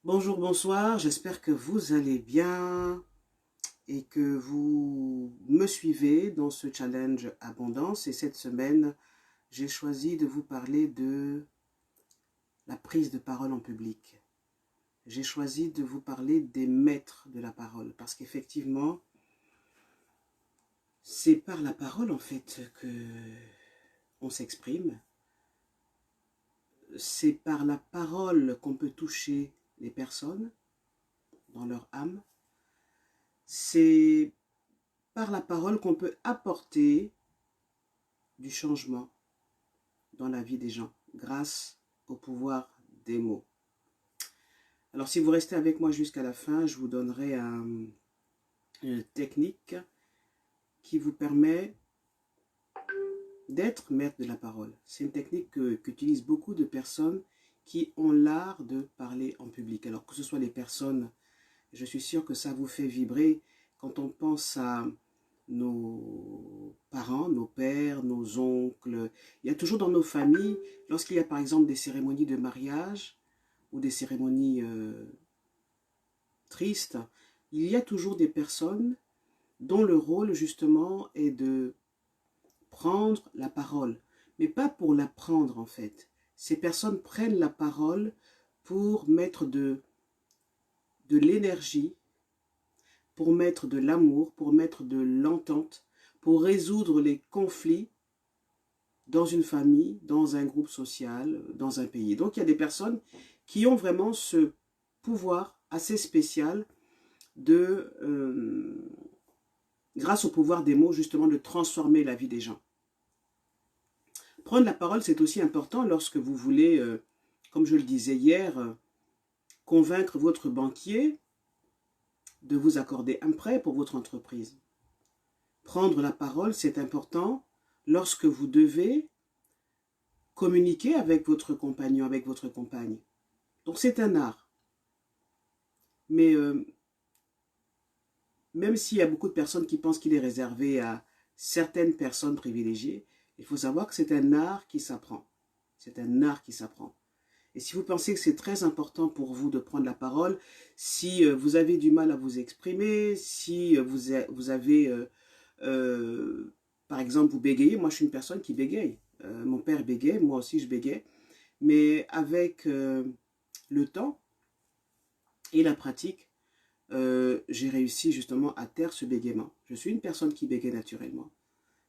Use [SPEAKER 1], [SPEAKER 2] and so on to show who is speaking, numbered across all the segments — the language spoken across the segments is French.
[SPEAKER 1] Bonjour, bonsoir, j'espère que vous allez bien et que vous me suivez dans ce challenge abondance. Et cette semaine, j'ai choisi de vous parler de la prise de parole en public. J'ai choisi de vous parler des maîtres de la parole parce qu'effectivement, c'est par la parole en fait que on s'exprime. C'est par la parole qu'on peut toucher les personnes dans leur âme. C'est par la parole qu'on peut apporter du changement dans la vie des gens grâce au pouvoir des mots. Alors si vous restez avec moi jusqu'à la fin, je vous donnerai une technique qui vous permet d'être maître de la parole. C'est une technique qu'utilisent beaucoup de personnes qui ont l'art de parler en public. Alors que ce soit les personnes, je suis sûr que ça vous fait vibrer quand on pense à nos parents, nos pères, nos oncles. Il y a toujours dans nos familles, lorsqu'il y a par exemple des cérémonies de mariage ou des cérémonies tristes, il y a toujours des personnes dont le rôle justement est de prendre la parole, mais pas pour la prendre en fait. Ces personnes prennent la parole pour mettre de l'énergie, pour mettre de l'amour, pour mettre de l'entente, pour résoudre les conflits dans une famille, dans un groupe social, dans un pays. Donc il y a des personnes qui ont vraiment ce pouvoir assez spécial de, grâce au pouvoir des mots, justement, de transformer la vie des gens. Prendre la parole, c'est aussi important lorsque vous voulez, comme je le disais hier, convaincre votre banquier de vous accorder un prêt pour votre entreprise. Prendre la parole, c'est important lorsque vous devez communiquer avec votre compagnon, avec votre compagne. Donc c'est un art. Mais même s'il y a beaucoup de personnes qui pensent qu'il est réservé à certaines personnes privilégiées, il faut savoir que c'est un art qui s'apprend. C'est un art qui s'apprend. Et si vous pensez que c'est très important pour vous de prendre la parole, si vous avez du mal à vous exprimer, si vous avez, par exemple, vous bégayez, moi je suis une personne qui bégaye. Mon père bégayait, moi aussi je bégayais. Mais avec le temps et la pratique, j'ai réussi justement à taire ce bégaiement. Je suis une personne qui bégaye naturellement.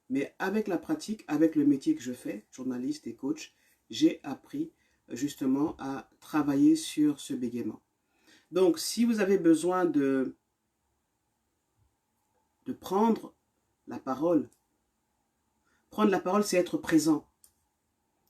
[SPEAKER 1] Mais avec la pratique, avec le métier que je fais, journaliste et coach, j'ai appris justement à travailler sur ce bégaiement. Donc, si vous avez besoin de prendre la parole, c'est être présent.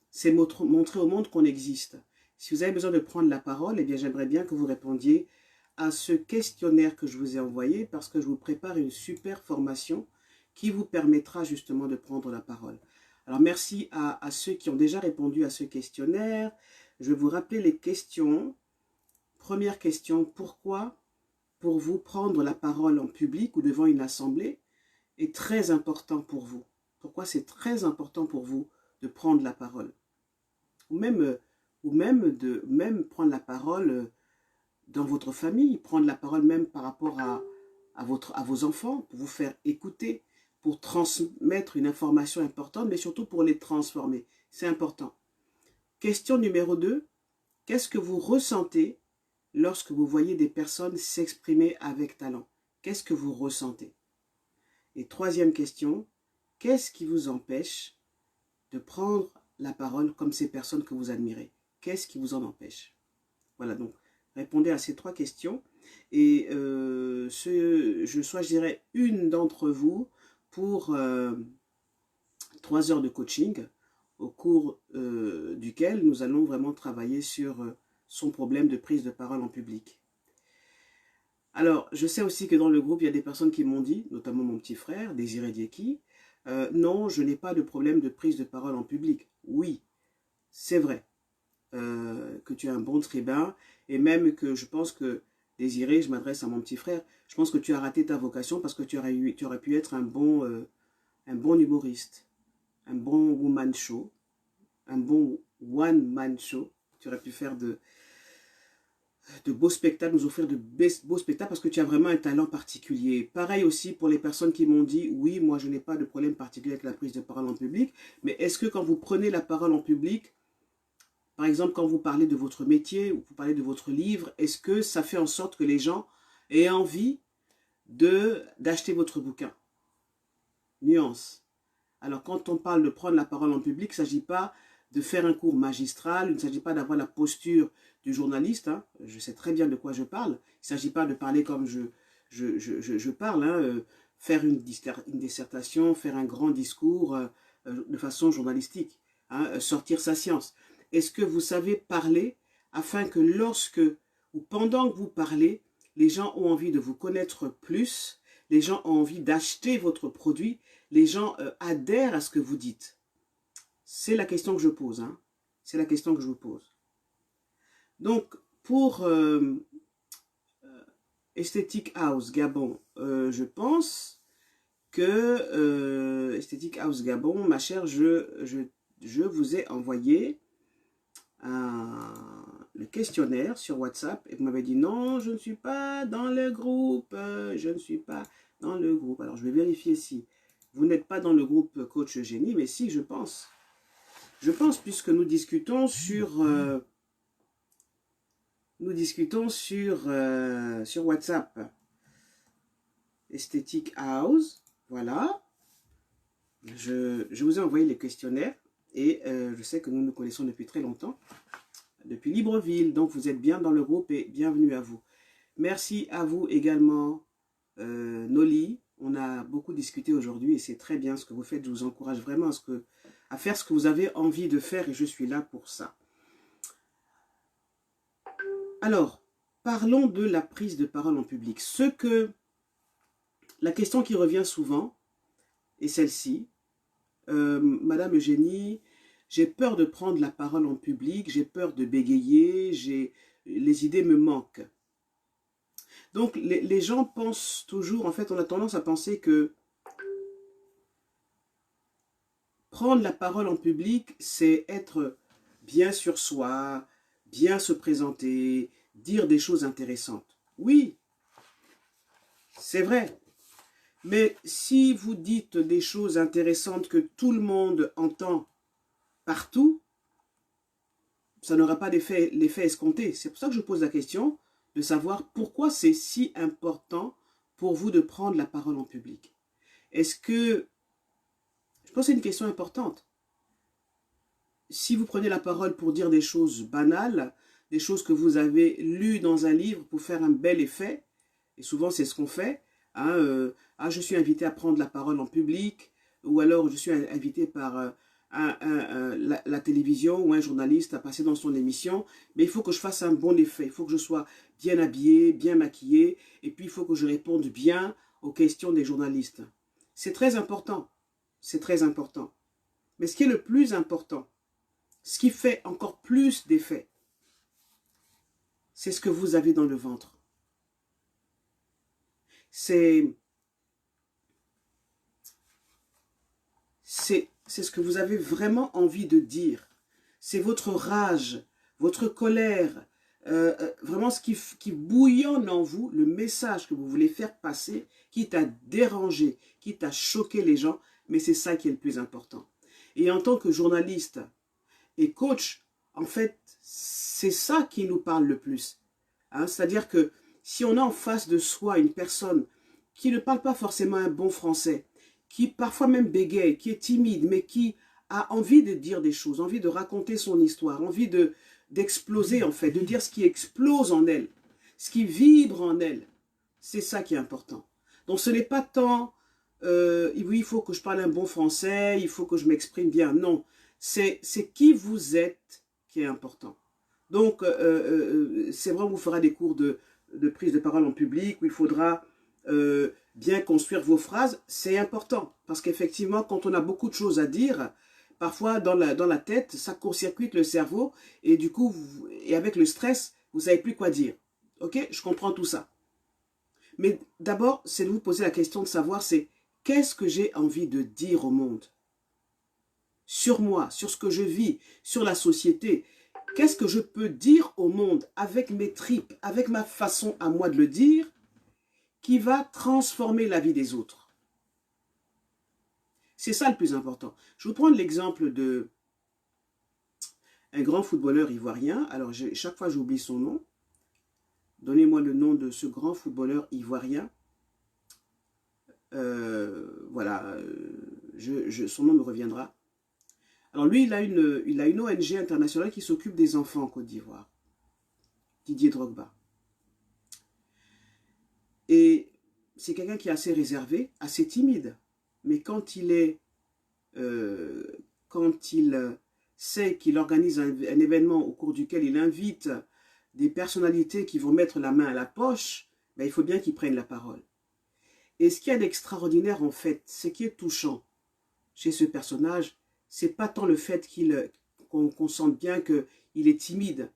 [SPEAKER 1] C'est montrer au monde qu'on existe. Si vous avez besoin de prendre la parole, eh bien, j'aimerais bien que vous répondiez à ce questionnaire que je vous ai envoyé parce que je vous prépare une super formation qui vous permettra justement de prendre la parole. Alors, merci à ceux qui ont déjà répondu à ce questionnaire. Je vais vous rappeler les questions. Première question, pourquoi pour vous prendre la parole en public ou devant une assemblée est très important pour vous? Pourquoi c'est très important pour vous de prendre la parole? Ou même prendre la parole dans votre famille, prendre la parole même par rapport à vos enfants, pour vous faire écouter, pour transmettre une information importante, mais surtout pour les transformer. C'est important. Question numéro 2, qu'est-ce que vous ressentez lorsque vous voyez des personnes s'exprimer avec talent? Qu'est-ce que vous ressentez? Et troisième question, qu'est-ce qui vous empêche de prendre la parole comme ces personnes que vous admirez? Qu'est-ce qui vous en empêche? Voilà, donc répondez à ces trois questions et je choisirai une d'entre vous pour 3 heures de coaching au cours duquel nous allons vraiment travailler sur son problème de prise de parole en public. Alors, je sais aussi que dans le groupe, il y a des personnes qui m'ont dit, notamment mon petit frère, Désiré Dieki, non, je n'ai pas de problème de prise de parole en public. Oui, c'est vrai que tu es un bon tribun, et même que je pense que, Désiré, je m'adresse à mon petit frère, je pense que tu as raté ta vocation parce que tu aurais pu être un bon humoriste, un bon woman show, un bon one-man show. Tu aurais pu faire beaux spectacles, nous offrir de beaux spectacles parce que tu as vraiment un talent particulier. Pareil aussi pour les personnes qui m'ont dit, oui, moi je n'ai pas de problème particulier avec la prise de parole en public, mais est-ce que quand vous prenez la parole en public, par exemple quand vous parlez de votre métier ou vous parlez de votre livre, est-ce que ça fait en sorte que les gens aient envie d'acheter votre bouquin? Nuance. Alors quand on parle de prendre la parole en public, il ne s'agit pas de faire un cours magistral, il ne s'agit pas d'avoir la posture du journaliste, hein. Je sais très bien de quoi je parle, il ne s'agit pas de parler comme je parle, hein, faire une dissertation, faire un grand discours de façon journalistique, hein, sortir sa science. Est-ce que vous savez parler afin que lorsque ou pendant que vous parlez, les gens ont envie de vous connaître plus, les gens ont envie d'acheter votre produit, les gens adhèrent à ce que vous dites? C'est la question que je pose, hein. C'est la question que je vous pose. Donc, pour Aesthetic House Gabon, je pense que Aesthetic House Gabon, ma chère, je vous ai envoyé le questionnaire sur WhatsApp et vous m'avez dit non, je ne suis pas dans le groupe, je ne suis pas dans le groupe. Alors, je vais vérifier si vous n'êtes pas dans le groupe Coach Eugénie, mais si, je pense. Je pense, puisque nous discutons sur WhatsApp. Aesthetic House, voilà. Je vous ai envoyé les questionnaires et je sais que nous nous connaissons depuis très longtemps, depuis Libreville, donc vous êtes bien dans le groupe et bienvenue à vous. Merci à vous également, Noli. On a beaucoup discuté aujourd'hui et c'est très bien ce que vous faites. Je vous encourage vraiment à faire ce que vous avez envie de faire et je suis là pour ça. Alors, parlons de la prise de parole en public. La question qui revient souvent est celle-ci. Madame Eugénie, j'ai peur de prendre la parole en public, j'ai peur de bégayer, les idées me manquent. Donc, les gens pensent toujours, en fait, on a tendance à penser que prendre la parole en public, c'est être bien sur soi, bien se présenter, dire des choses intéressantes. Oui, c'est vrai. Mais si vous dites des choses intéressantes que tout le monde entend partout, ça n'aura pas l'effet escompté. C'est pour ça que je pose la question de savoir pourquoi c'est si important pour vous de prendre la parole en public. Est-ce que... Je pense que c'est une question importante. Si vous prenez la parole pour dire des choses banales, des choses que vous avez lues dans un livre pour faire un bel effet, et souvent c'est ce qu'on fait, hein, je suis invité à prendre la parole en public, ou alors je suis invité par la télévision ou un journaliste à passer dans son émission, mais il faut que je fasse un bon effet, il faut que je sois bien habillé, bien maquillé, et puis il faut que je réponde bien aux questions des journalistes. C'est très important, c'est très important. Mais ce qui est le plus important, ce qui fait encore plus d'effet, c'est ce que vous avez dans le ventre. C'est ce que vous avez vraiment envie de dire. C'est votre rage, votre colère, vraiment ce qui bouillonne en vous, le message que vous voulez faire passer, quitte à déranger, quitte à choquer les gens, mais c'est ça qui est le plus important. Et en tant que journaliste et coach, en fait, c'est ça qui nous parle le plus. Hein? C'est-à-dire que si on a en face de soi une personne qui ne parle pas forcément un bon français, qui parfois même bégaye, qui est timide, mais qui a envie de dire des choses, envie de raconter son histoire, envie d'exploser en fait, de dire ce qui explose en elle, ce qui vibre en elle. C'est ça qui est important. Donc ce n'est pas tant, oui, il faut que je parle un bon français, il faut que je m'exprime bien. Non, c'est qui vous êtes qui est important. Donc, c'est vrai, on vous fera des cours de prise de parole en public où il faudra bien construire vos phrases. C'est important parce qu'effectivement, quand on a beaucoup de choses à dire, parfois dans la tête, ça court-circuite le cerveau et du coup, et avec le stress, vous ne savez plus quoi dire. Ok, je comprends tout ça. Mais d'abord, c'est de vous poser la question de savoir, c'est qu'est-ce que j'ai envie de dire au monde? Sur moi, sur ce que je vis, sur la société. Qu'est-ce que je peux dire au monde avec mes tripes, avec ma façon à moi de le dire, qui va transformer la vie des autres? C'est ça le plus important. Je vais vous prendre l'exemple de un grand footballeur ivoirien. Alors, chaque fois, j'oublie son nom. Donnez-moi le nom de ce grand footballeur ivoirien. Voilà, son nom me reviendra. Alors lui, il a une ONG internationale qui s'occupe des enfants en Côte d'Ivoire. Didier Drogba. Et c'est quelqu'un qui est assez réservé, assez timide. Mais quand il sait qu'il organise un événement au cours duquel il invite des personnalités qui vont mettre la main à la poche, ben, il faut bien qu'il prenne la parole. Et ce qu'il y a d'extraordinaire en fait, ce qui est touchant chez ce personnage, c'est pas tant le fait qu'on sente bien qu'il est timide.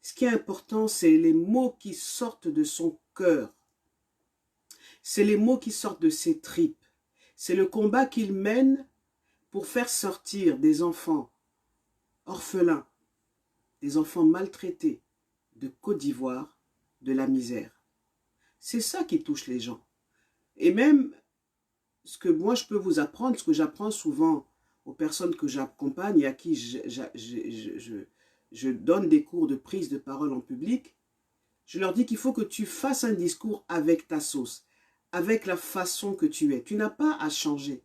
[SPEAKER 1] Ce qui est important, c'est les mots qui sortent de son cœur. C'est les mots qui sortent de ses tripes. C'est le combat qu'il mène pour faire sortir des enfants orphelins, des enfants maltraités de Côte d'Ivoire, de la misère. C'est ça qui touche les gens. Et même ce que moi je peux vous apprendre, ce que j'apprends souvent aux personnes que j'accompagne et à qui je donne des cours de prise de parole en public, je leur dis qu'il faut que tu fasses un discours avec ta sauce, avec la façon que tu es. Tu n'as pas à changer.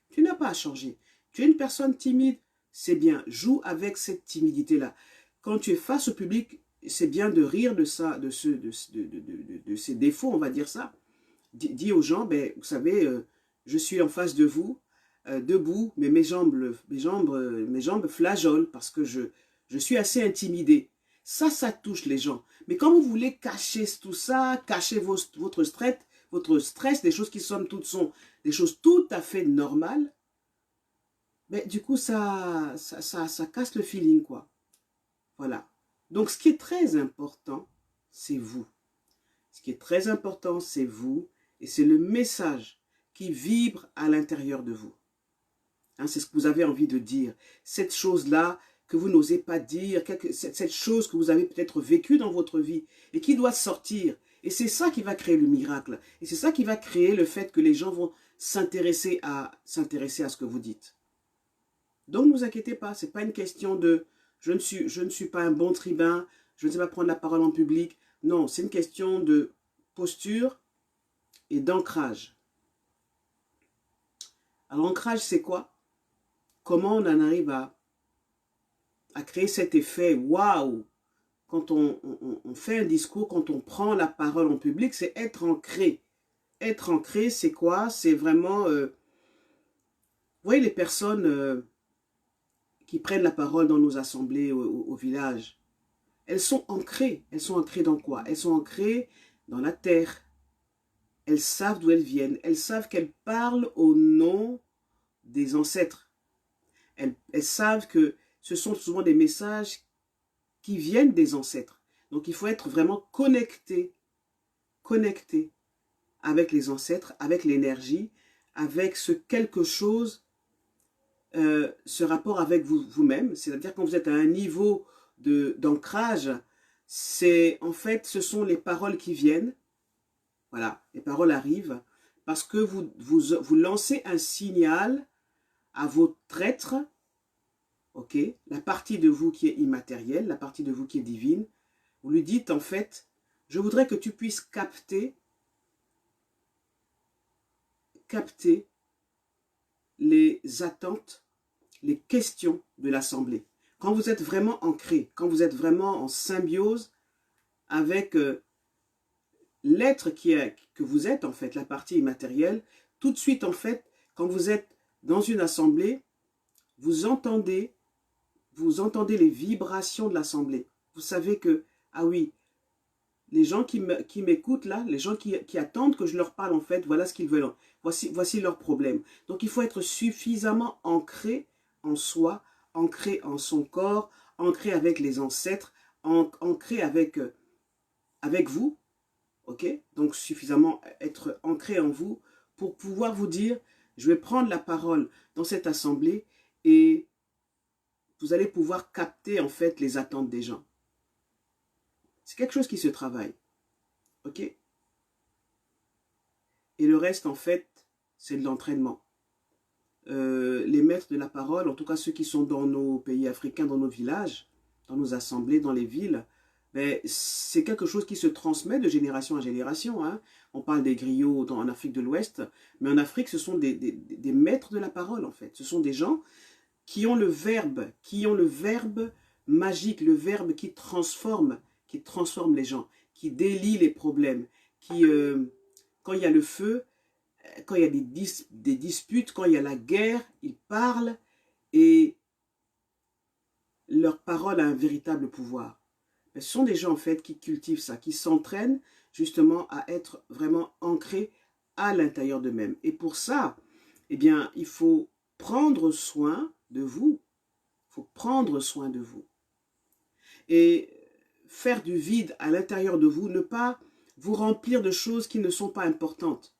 [SPEAKER 1] Tu n'as pas à changer. Tu es une personne timide, c'est bien. Joue avec cette timidité-là. Quand tu es face au public, c'est bien de rire de ça, de ses défauts, on va dire ça. Dis aux gens, ben, vous savez, je suis en face de vous, debout, mais mes jambes flageolent parce que je suis assez intimidé. Ça touche les gens. Mais quand vous voulez cacher tout ça, cacher votre stress, des choses qui somme toute sont des choses tout à fait normales, mais du coup, ça casse le feeling, quoi. Voilà. Donc, ce qui est très important, c'est vous. Ce qui est très important, c'est vous. Et c'est le message qui vibre à l'intérieur de vous. Hein, c'est ce que vous avez envie de dire. Cette chose-là que vous n'osez pas dire, cette chose que vous avez peut-être vécue dans votre vie et qui doit sortir. Et c'est ça qui va créer le miracle. Et c'est ça qui va créer le fait que les gens vont s'intéresser à ce que vous dites. Donc ne vous inquiétez pas, ce n'est pas une question de je ne suis pas un bon tribun, je ne sais pas prendre la parole en public. Non, c'est une question de posture et d'ancrage. Alors l'ancrage, c'est quoi? Comment on en arrive à créer cet effet waouh? Quand on fait un discours, quand on prend la parole en public, c'est être ancré. Être ancré, c'est quoi? C'est vraiment... vous voyez les personnes qui prennent la parole dans nos assemblées au village, elles sont ancrées. Elles sont ancrées dans quoi? Elles sont ancrées dans la terre. Elles savent d'où elles viennent. Elles savent qu'elles parlent au nom des ancêtres. Elles savent que ce sont souvent des messages qui viennent des ancêtres. Donc il faut être vraiment connecté avec les ancêtres, avec l'énergie, avec ce quelque chose, ce rapport avec vous-même. C'est-à-dire quand vous êtes à un niveau d'ancrage, c'est en fait, ce sont les paroles qui viennent. Voilà, les paroles arrivent parce que vous lancez un signal à votre être, ok, la partie de vous qui est immatérielle, la partie de vous qui est divine. Vous lui dites en fait, je voudrais que tu puisses capter les attentes, les questions de l'Assemblée. Quand vous êtes vraiment ancré, quand vous êtes vraiment en symbiose avec l'être que vous êtes, en fait, la partie immatérielle, tout de suite, en fait, quand vous êtes dans une assemblée, vous entendez les vibrations de l'assemblée. Vous savez que, ah oui, les gens qui m'écoutent là, les gens qui attendent que je leur parle, en fait, voilà ce qu'ils veulent. Voici leurs problèmes. Donc, il faut être suffisamment ancré en soi, ancré en son corps, ancré avec les ancêtres, ancré avec vous, ok? Donc, suffisamment être ancré en vous pour pouvoir vous dire, je vais prendre la parole dans cette assemblée et vous allez pouvoir capter en fait les attentes des gens. C'est quelque chose qui se travaille. Ok? Et le reste, en fait, c'est de l'entraînement. Les maîtres de la parole, en tout cas ceux qui sont dans nos pays africains, dans nos villages, dans nos assemblées, dans les villes, ben, c'est quelque chose qui se transmet de génération à génération. Hein. On parle des griots en Afrique de l'Ouest, mais en Afrique, ce sont des maîtres de la parole, en fait. Ce sont des gens qui ont le verbe magique, le verbe qui transforme les gens, qui délie les problèmes, qui, quand il y a le feu, quand il y a des disputes, quand il y a la guerre, ils parlent et leur parole a un véritable pouvoir. Mais ce sont des gens en fait qui cultivent ça, qui s'entraînent justement à être vraiment ancrés à l'intérieur d'eux-mêmes. Et pour ça, eh bien, il faut prendre soin de vous. Il faut prendre soin de vous. Et faire du vide à l'intérieur de vous, ne pas vous remplir de choses qui ne sont pas importantes.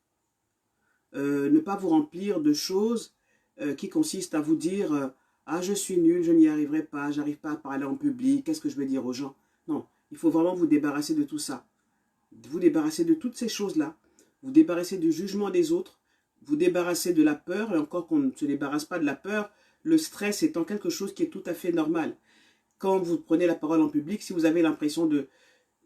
[SPEAKER 1] Ne pas vous remplir de choses qui consistent à vous dire ah, je suis nul, je n'y arriverai pas, j'arrive pas à parler en public, qu'est-ce que je vais dire aux gens? Non, il faut vraiment vous débarrasser de tout ça. Vous débarrasser de toutes ces choses-là. Vous débarrasser du jugement des autres. Vous débarrasser de la peur. Et encore qu'on ne se débarrasse pas de la peur, le stress étant quelque chose qui est tout à fait normal. Quand vous prenez la parole en public, si vous avez l'impression que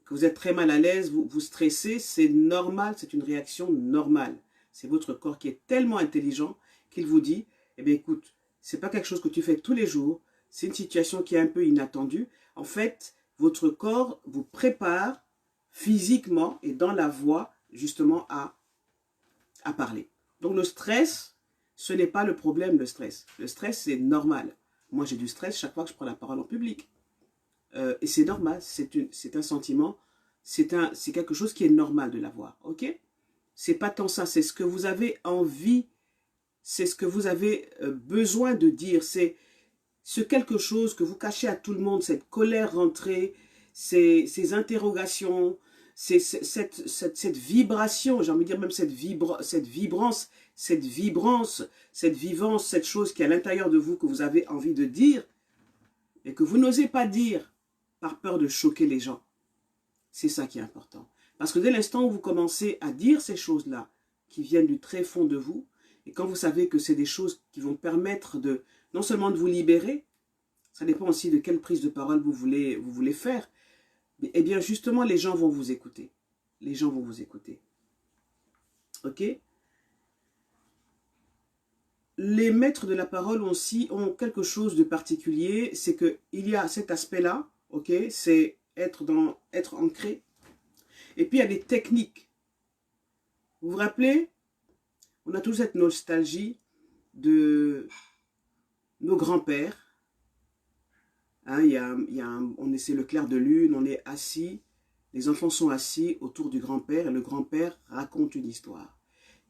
[SPEAKER 1] vous êtes très mal à l'aise, vous stressez, c'est normal, c'est une réaction normale. C'est votre corps qui est tellement intelligent qu'il vous dit, eh bien écoute, c'est pas quelque chose que tu fais tous les jours, c'est une situation qui est un peu inattendue. En fait, votre corps vous prépare physiquement et dans la voix justement à parler. Donc le stress, ce n'est pas le problème, le stress. Le stress, c'est normal. Moi, j'ai du stress chaque fois que je prends la parole en public. Et c'est normal, c'est un sentiment, c'est quelque chose qui est normal de l'avoir, ok? C'est pas tant ça, c'est ce que vous avez envie, c'est ce que vous avez besoin de dire, c'est ce quelque chose que vous cachez à tout le monde, cette colère rentrée, ces interrogations, cette vibration, j'ai envie de dire même cette vivance, cette chose qui est à l'intérieur de vous que vous avez envie de dire et que vous n'osez pas dire par peur de choquer les gens. C'est ça qui est important. Parce que dès l'instant où vous commencez à dire ces choses-là, qui viennent du très fond de vous, et quand vous savez que c'est des choses qui vont permettre de, non seulement de vous libérer, ça dépend aussi de quelle prise de parole vous voulez faire, mais, eh bien justement les gens vont vous écouter. Les gens vont vous écouter. Ok? Les maîtres de la parole aussi ont quelque chose de particulier, c'est qu'il y a cet aspect-là, ok? C'est être ancré. Et puis il y a des techniques. Vous vous rappelez? On a toujours cette nostalgie de nos grands-pères. Hein, on essaie le clair de lune, on est assis, les enfants sont assis autour du grand-père et le grand-père raconte une histoire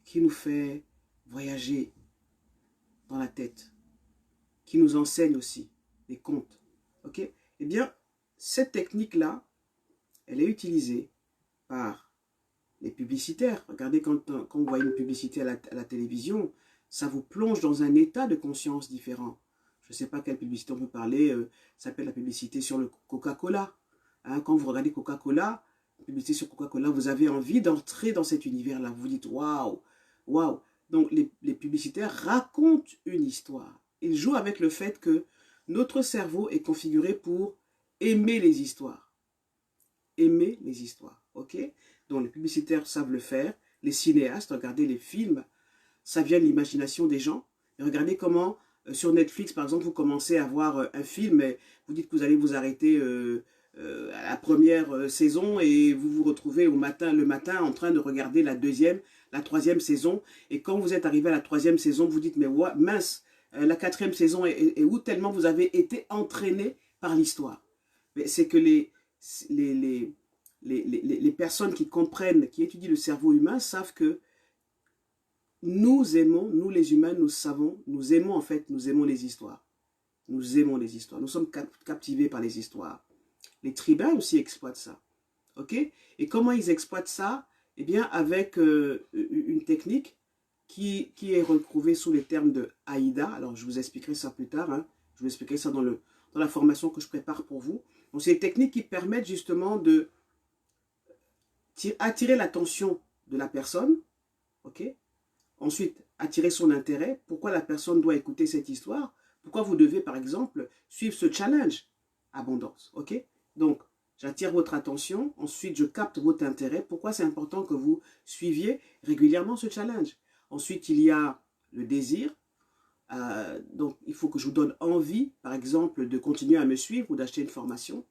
[SPEAKER 1] qui nous fait voyager dans la tête, qui nous enseigne aussi des contes. Ok? Eh bien, cette technique-là, elle est utilisée par les publicitaires. Regardez, quand vous voyez une publicité à la télévision, ça vous plonge dans un état de conscience différent. Je ne sais pas quelle publicité on peut parler, ça s'appelle la publicité sur le Coca-Cola. Hein, quand vous regardez Coca-Cola, publicité sur Coca-Cola, vous avez envie d'entrer dans cet univers-là. Vous vous dites, waouh, waouh. Donc, les publicitaires racontent une histoire. Ils jouent avec le fait que notre cerveau est configuré pour aimer les histoires. Aimer les histoires, ok? Donc, les publicitaires savent le faire. Les cinéastes, regardez les films, ça vient de l'imagination des gens. Et regardez comment, sur Netflix, par exemple, vous commencez à voir un film, et vous dites que vous allez vous arrêter à la première saison et vous vous retrouvez le matin en train de regarder la deuxième, la troisième saison. Et quand vous êtes arrivé à la troisième saison, vous dites, mais ouais, mince, la quatrième saison est où, tellement vous avez été entraîné par l'histoire. C'est que les personnes qui comprennent, qui étudient le cerveau humain savent que nous aimons, nous les humains, nous aimons en fait, nous aimons les histoires. Nous aimons les histoires. Nous sommes captivés par les histoires. Les tribuns aussi exploitent ça. Ok? Et comment ils exploitent ça? Eh bien, avec une technique qui est retrouvée sous les termes de AIDA. Alors, je vous expliquerai ça plus tard. Hein. Je vous expliquerai ça dans dans la formation que je prépare pour vous. Donc, c'est des techniques qui permettent justement de attirer l'attention de la personne, ok? Ensuite, attirer son intérêt. Pourquoi la personne doit écouter cette histoire? Pourquoi vous devez, par exemple, suivre ce challenge abondance, ok? Donc, j'attire votre attention. Ensuite, je capte votre intérêt. Pourquoi c'est important que vous suiviez régulièrement ce challenge? Ensuite, il y a le désir. Donc, il faut que je vous donne envie, par exemple, de continuer à me suivre ou d'acheter une formation.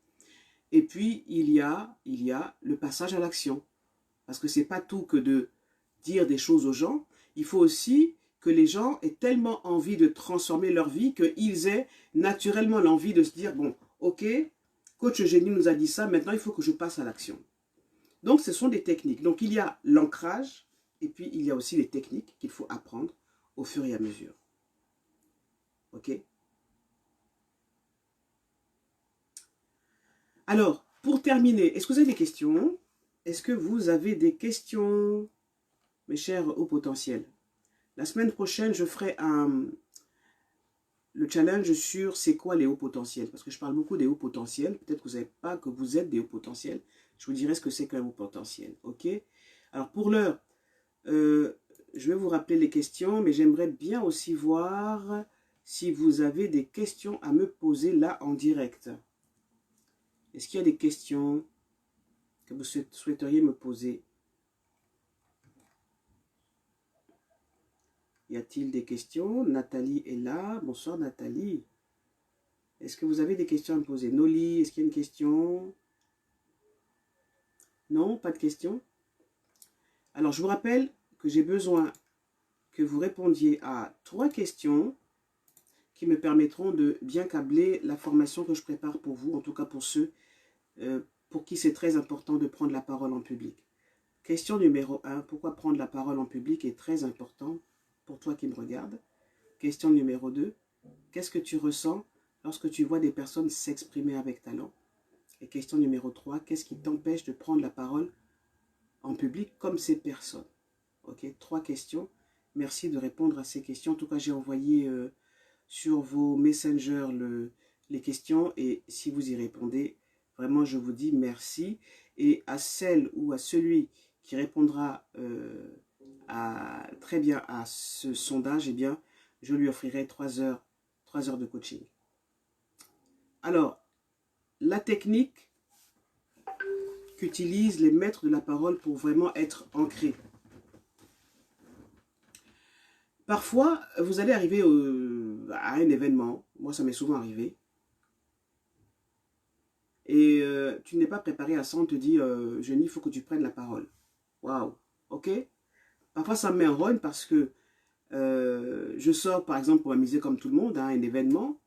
[SPEAKER 1] Et puis, il y a le passage à l'action. Parce que ce n'est pas tout que de dire des choses aux gens. Il faut aussi que les gens aient tellement envie de transformer leur vie qu'ils aient naturellement l'envie de se dire, bon, ok, Coach Eugénie nous a dit ça, maintenant il faut que je passe à l'action. Donc, ce sont des techniques. Donc, il y a l'ancrage et puis il y a aussi les techniques qu'il faut apprendre au fur et à mesure. Ok? Alors, pour terminer, est-ce que vous avez des questions? Est-ce que vous avez des questions, mes chers hauts potentiels? La semaine prochaine, je ferai le challenge sur c'est quoi les hauts potentiels. Parce que je parle beaucoup des hauts potentiels. Peut-être que vous ne savez pas que vous êtes des hauts potentiels. Je vous dirai ce que c'est qu'un haut potentiel. Ok? Alors, pour l'heure, je vais vous rappeler les questions, mais j'aimerais bien aussi voir si vous avez des questions à me poser là en direct. Est-ce qu'il y a des questions que vous souhaiteriez me poser? Y a-t-il des questions? Nathalie est là. Bonsoir Nathalie. Est-ce que vous avez des questions à me poser? Noli, est-ce qu'il y a une question? Non, pas de questions? Alors, je vous rappelle que j'ai besoin que vous répondiez à 3 questions qui me permettront de bien câbler la formation que je prépare pour vous, en tout cas pour ceux pour qui c'est très important de prendre la parole en public. Question numéro 1, pourquoi prendre la parole en public est très important pour toi qui me regardes. Question numéro 2, qu'est-ce que tu ressens lorsque tu vois des personnes s'exprimer avec talent? Et question numéro 3, qu'est-ce qui t'empêche de prendre la parole en public comme ces personnes? Ok, 3 questions. Merci de répondre à ces questions. En tout cas, j'ai envoyé sur vos messengers les questions et si vous y répondez, vraiment, je vous dis merci. Et à celle ou à celui qui répondra très bien à ce sondage, eh bien, je lui offrirai 3 heures de coaching. Alors, la technique qu'utilisent les maîtres de la parole pour vraiment être ancrés. Parfois, vous allez arriver à un événement, moi ça m'est souvent arrivé, et tu n'es pas préparé à ça, on te dit, Jenny, il faut que tu prennes la parole. Waouh, ok? Parfois ça me met en rogne parce que je sors par exemple pour m'amuser comme tout le monde à un événement,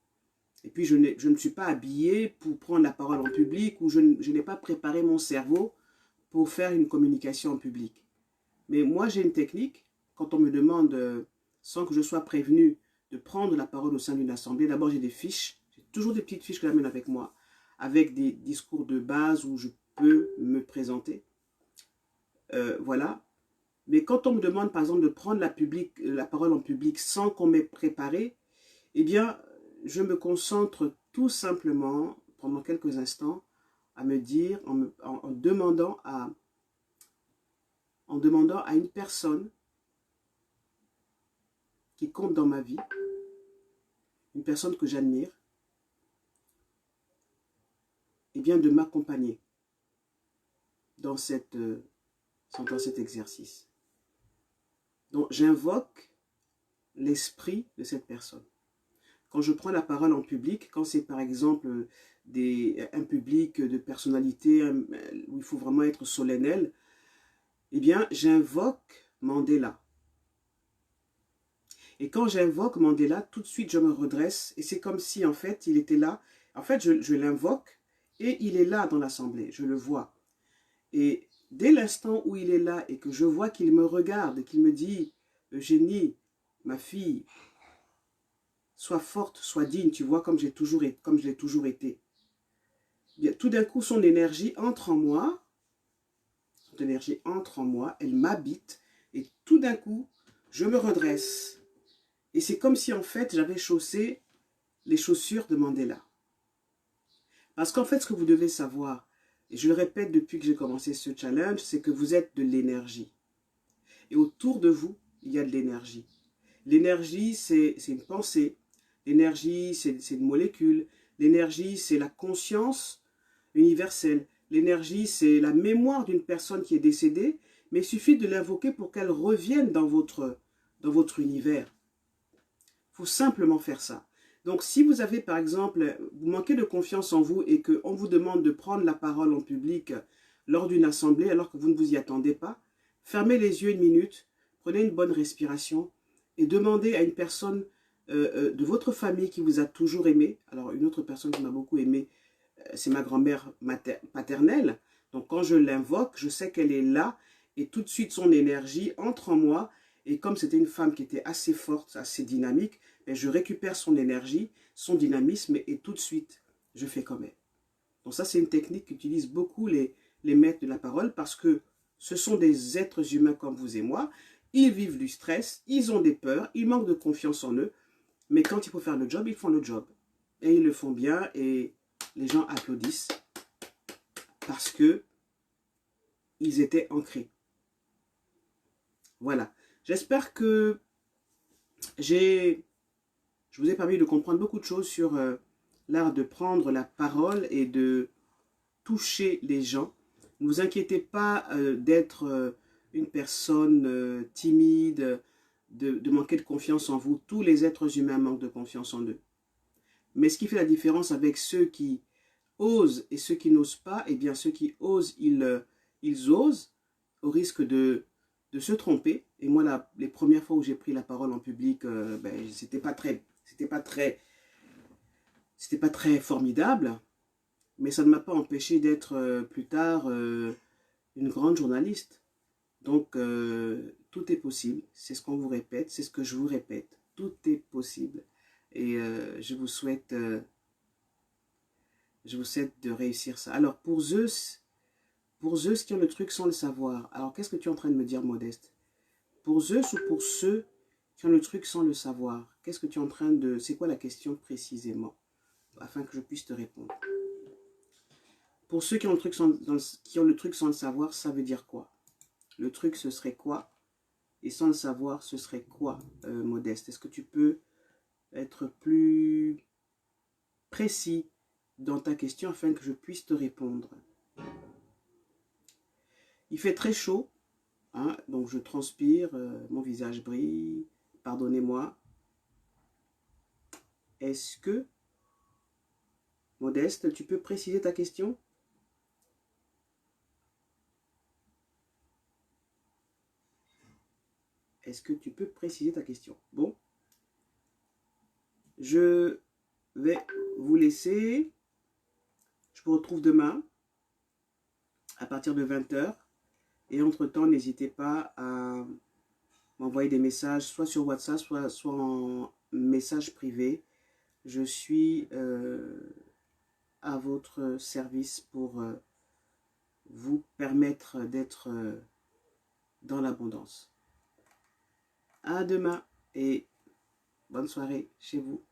[SPEAKER 1] et puis je ne suis pas habillé pour prendre la parole en public, ou je n'ai pas préparé mon cerveau pour faire une communication en public. Mais moi j'ai une technique, quand on me demande, sans que je sois prévenu, de prendre la parole au sein d'une assemblée, d'abord j'ai des fiches, j'ai toujours des petites fiches que j'amène avec moi, avec des discours de base où je peux me présenter. Voilà. Mais quand on me demande par exemple de prendre la parole en public sans qu'on m'ait préparé, eh bien, je me concentre tout simplement pendant quelques instants à me dire, en demandant à une personne qui compte dans ma vie, une personne que j'admire, eh bien de m'accompagner dans cet exercice. Donc j'invoque l'esprit de cette personne. Quand je prends la parole en public, quand c'est par exemple un public de personnalité où il faut vraiment être solennel, eh bien j'invoque Mandela. Et quand j'invoque Mandela, tout de suite je me redresse et c'est comme si en fait il était là. En fait je l'invoque et il est là dans l'assemblée, je le vois. Et dès l'instant où il est là et que je vois qu'il me regarde et qu'il me dit « Eugénie, ma fille, sois forte, sois digne, tu vois, comme je l'ai toujours été. » Bien, tout d'un coup, son énergie entre en moi, elle m'habite et tout d'un coup, je me redresse. Et c'est comme si en fait j'avais chaussé les chaussures de Mandela. Parce qu'en fait, ce que vous devez savoir, et je le répète depuis que j'ai commencé ce challenge, c'est que vous êtes de l'énergie. Et autour de vous, il y a de l'énergie. L'énergie, c'est une pensée. L'énergie, c'est une molécule. L'énergie, c'est la conscience universelle. L'énergie, c'est la mémoire d'une personne qui est décédée, mais il suffit de l'invoquer pour qu'elle revienne dans votre univers. Il faut simplement faire ça. Donc, si vous avez, par exemple, vous manquez de confiance en vous et qu'on vous demande de prendre la parole en public lors d'une assemblée alors que vous ne vous y attendez pas, fermez les yeux une minute, prenez une bonne respiration et demandez à une personne de votre famille qui vous a toujours aimé. Alors, une autre personne qui m'a beaucoup aimé, c'est ma grand-mère paternelle. Donc, quand je l'invoque, je sais qu'elle est là et tout de suite, son énergie entre en moi. Et comme c'était une femme qui était assez forte, assez dynamique, je récupère son énergie, son dynamisme et tout de suite, je fais comme elle. Donc ça, c'est une technique qu'utilisent beaucoup les maîtres de la parole parce que ce sont des êtres humains comme vous et moi. Ils vivent du stress, ils ont des peurs, ils manquent de confiance en eux. Mais quand il faut faire le job, ils font le job. Et ils le font bien et les gens applaudissent parce que ils étaient ancrés. Voilà. J'espère que je vous ai permis de comprendre beaucoup de choses sur l'art de prendre la parole et de toucher les gens. Ne vous inquiétez pas d'être une personne timide, de manquer de confiance en vous. Tous les êtres humains manquent de confiance en eux. Mais ce qui fait la différence avec ceux qui osent et ceux qui n'osent pas, eh bien ceux qui osent, ils osent au risque de se tromper. Et moi, les premières fois où j'ai pris la parole en public, c'était pas très formidable, mais ça ne m'a pas empêché d'être plus tard une grande journaliste. Donc, tout est possible. C'est ce qu'on vous répète, c'est ce que je vous répète. Tout est possible. Et je vous souhaite de réussir ça. Alors, pour Zeus qui ont le truc sans le savoir. Alors, qu'est-ce que tu es en train de me dire, Modeste? Pour Zeus ou pour ceux qui ont le truc sans le savoir? Qu'est-ce que tu es en train de... C'est quoi la question précisément? Afin que je puisse te répondre. Pour ceux qui ont le truc sans le savoir, ça veut dire quoi? Le truc, ce serait quoi? Et sans le savoir, ce serait quoi, Modeste? Est-ce que tu peux être plus précis dans ta question afin que je puisse te répondre? Il fait très chaud, hein, donc je transpire, mon visage brille, pardonnez-moi. Est-ce que, Modeste, tu peux préciser ta question? Est-ce que tu peux préciser ta question? Bon, je vais vous laisser. Je vous retrouve demain à partir de 20 h. Et entre-temps, n'hésitez pas à m'envoyer des messages, soit sur WhatsApp, soit en message privé. Je suis à votre service pour vous permettre d'être dans l'abondance. À demain et bonne soirée chez vous.